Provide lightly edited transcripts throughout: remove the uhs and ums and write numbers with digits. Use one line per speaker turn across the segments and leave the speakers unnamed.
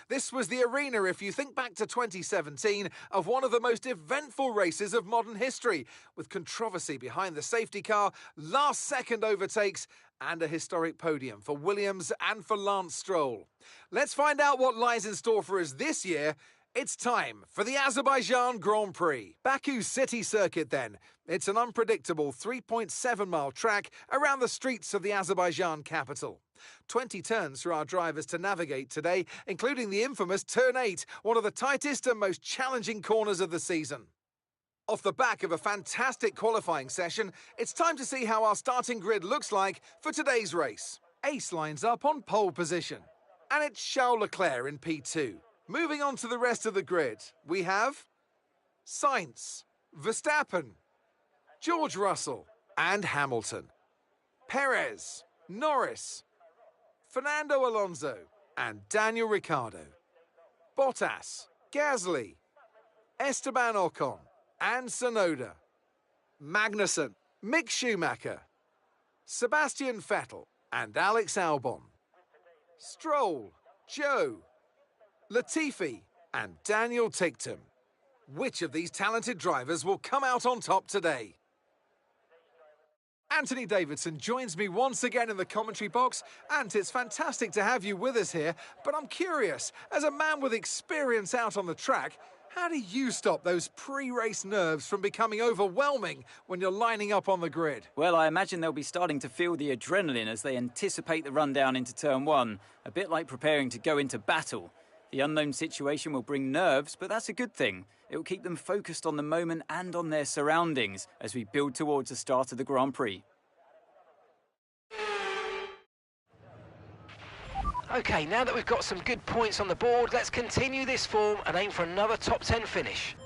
This was the arena, if you think back to 2017, of one of the most eventful races of modern history, with controversy behind the safety car, last-second overtakes, and a historic podium for Williams and for Lance Stroll. Let's find out what lies in store for us this year. It's time for the Azerbaijan Grand Prix. Baku City Circuit then. It's an unpredictable 3.7-mile track around the streets of the Azerbaijan capital. 20 turns for our drivers to navigate today, including the infamous Turn 8, one of the tightest and most challenging corners of the season. Off the back of a fantastic qualifying session, it's time to see how our starting grid looks like for today's race. Ace lines up on pole position, and it's Charles Leclerc in P2. Moving on to the rest of the grid, we have Sainz, Verstappen, George Russell and Hamilton, Perez, Norris, Fernando Alonso and Daniel Ricciardo, Bottas, Gasly, Esteban Ocon and Tsunoda, Magnussen, Mick Schumacher, Sebastian Vettel and Alex Albon, Stroll, Joe, Latifi and Daniel Ticktum. Which of these talented drivers will come out on top today? Anthony Davidson joins me once again in the commentary box. Ant, it's fantastic to have you with us here, but I'm curious, as a man with experience out on the track, how do you stop those pre-race nerves from becoming overwhelming when you're lining up on the grid?
Well, I imagine they'll be starting to feel the adrenaline as they anticipate the run down into turn 1, a bit like preparing to go into battle. The unknown situation will bring nerves, but that's a good thing. It will keep them focused on the moment and on their surroundings as we build towards the start of the Grand Prix.
OK, now that we've got some good points on the board, let's continue this form and aim for another top 10 finish.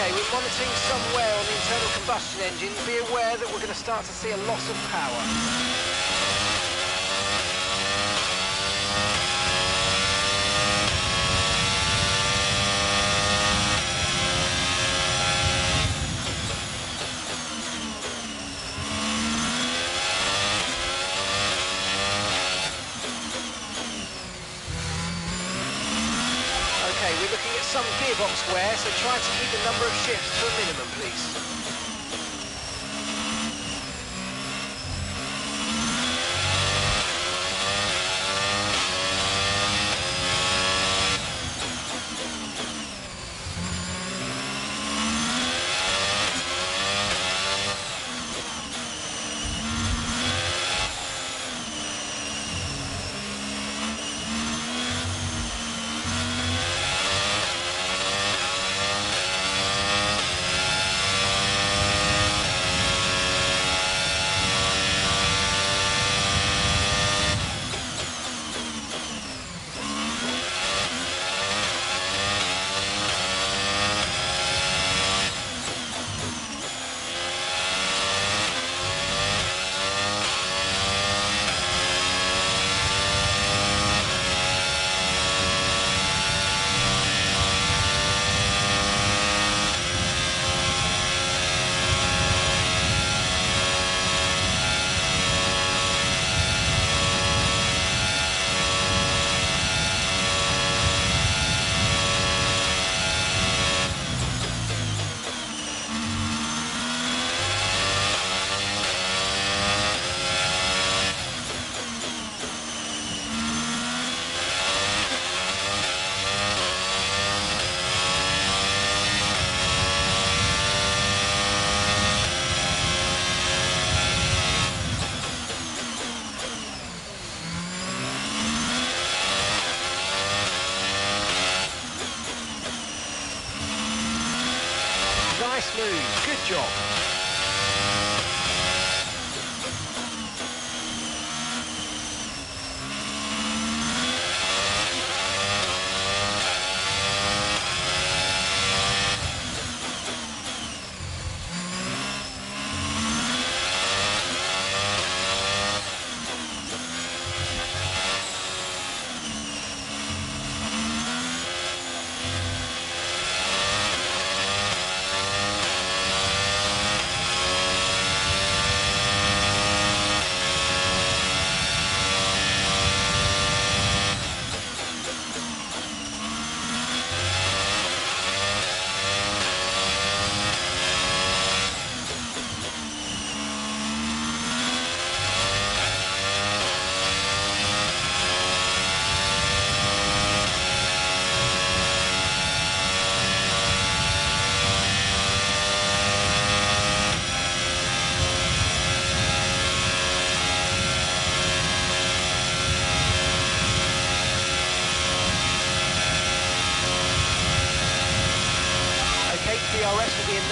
We're monitoring some wear on the internal combustion engine. Be aware that we're going to start to see a loss of power. We're looking at some gearbox wear, so try to keep the number of shifts to a minimum, please. Nice move, good job.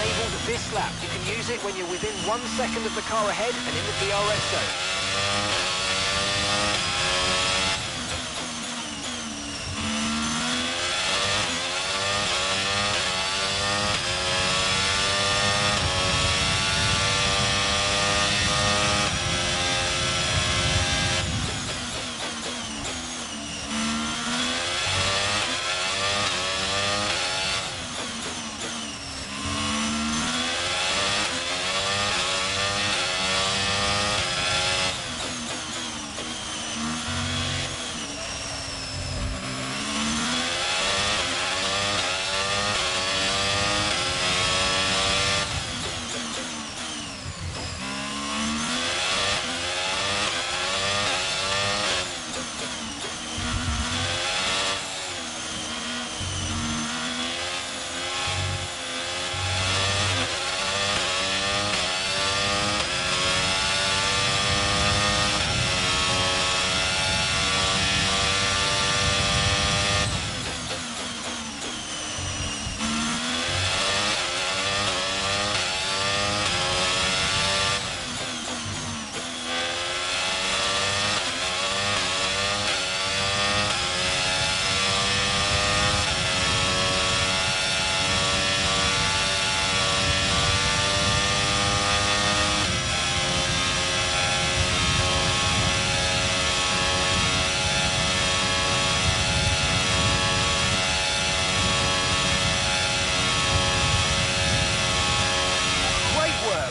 enabled this lap. You can use it when you're within 1 second of the car ahead and in the DRS zone.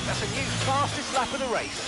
That's a new fastest lap of the race.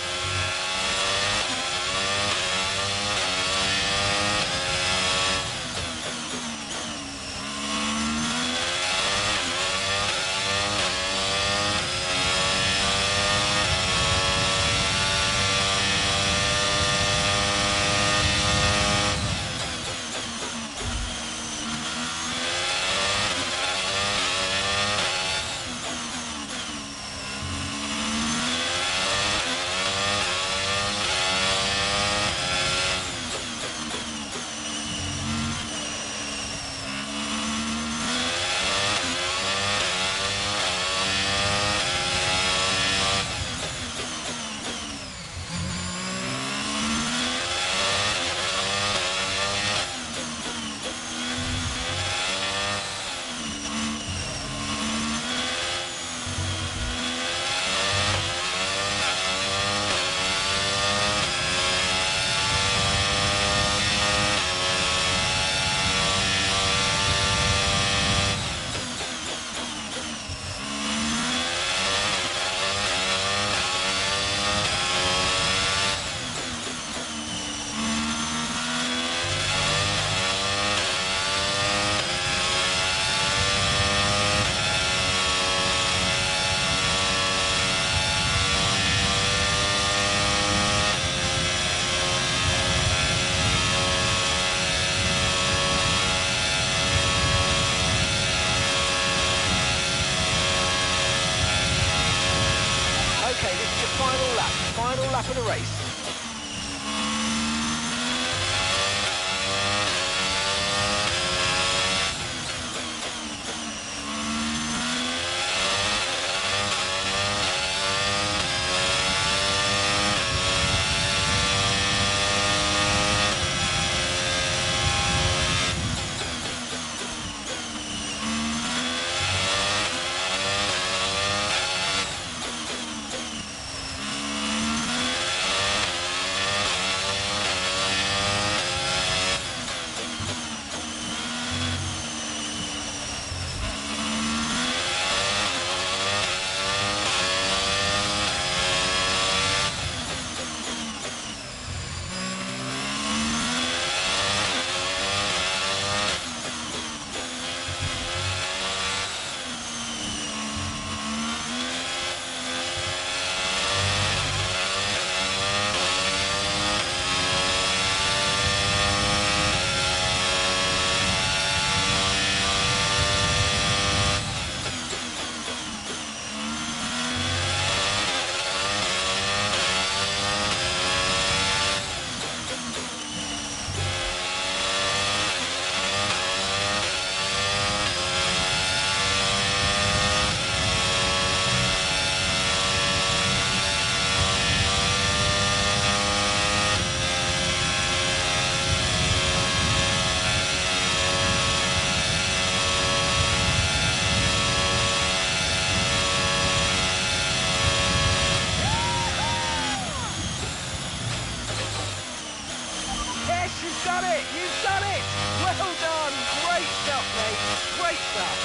you've done it! You've done it! Well done! Great stuff, mate. Great stuff.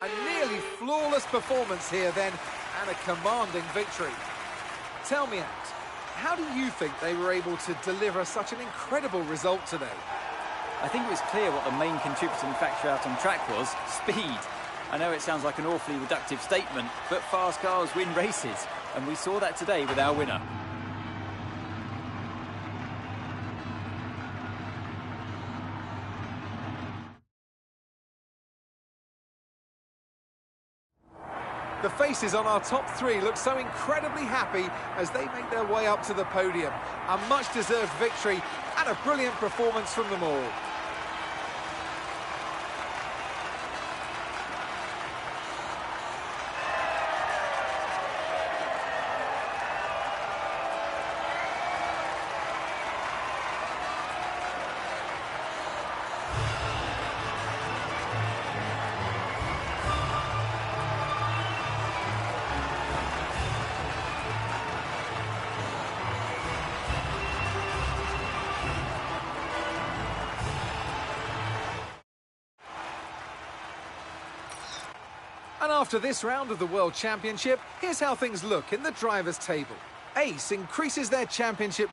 A nearly flawless performance here then, and a commanding victory. Tell me, Ant, how do you think they were able to deliver such an incredible result today?
I think it was clear what the main contributing factor out on track was: speed. I know it sounds like an awfully reductive statement, but fast cars win races, and we saw that today with our winner.
The faces on our top three look so incredibly happy as they make their way up to the podium. A much-deserved victory and a brilliant performance from them all. And after this round of the World Championship, here's how things look in the drivers' table. Ace increases their championship